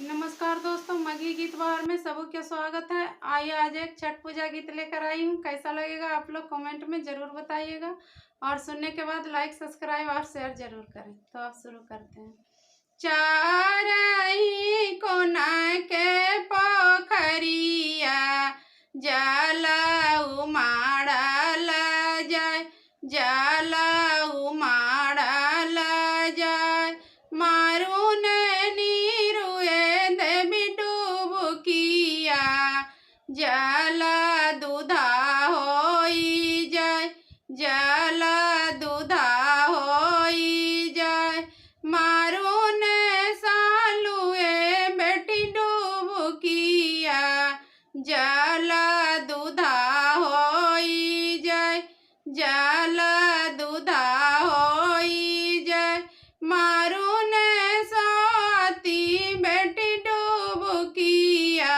नमस्कार दोस्तों, मगही गीत बहार में सबका स्वागत है। आइए आज एक छठ पूजा गीत लेकर आई हूँ। कैसा लगेगा आप लोग कमेंट में ज़रूर बताइएगा और सुनने के बाद लाइक सब्सक्राइब और शेयर ज़रूर करें। तो आप शुरू करते हैं। चारही कोना के पोखरिया जाला उमाड़ल जाय, जाला उमाड़ल जाय, मारून नीरुए देवी डुबकिया, जाला दूधा होई जाय, जाला दूधा होई जाय, मारून सालुए बेटी डुबकिया, जाला दूधा होई जाय, जाला दूधा होई जाय, मारून साती बेटी डुबकिया,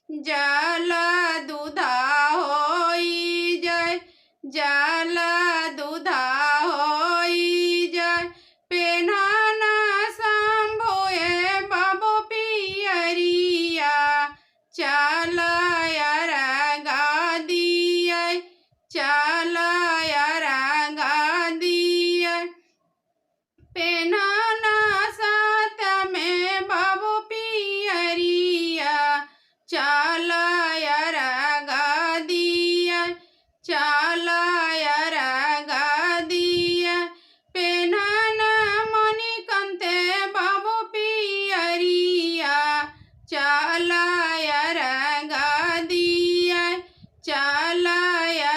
जाला दूधा होई जाय, जाला दूधा होई जाय, पेन्हाना शंभुए बाबू पियरिया, चला रंगा दिया, चला रंगा दिया, पेन्हाना साथ में बाबू पियरिया, चला रंगा दिया, चला रंगा दिया, पेन्हाना मणिकंते बाबू पियरिया, चला रंगा दिया, चला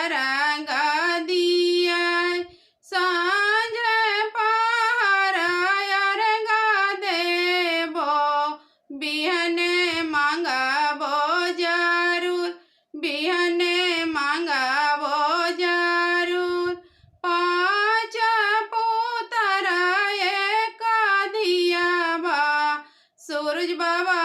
रंगा दिया, सांझ पहरा रंगा देबो, बिहने मांगबो जरूर, बिहने मांगबो जरूर, पाँच पुत्र एक दियाबा, सूरज बाबा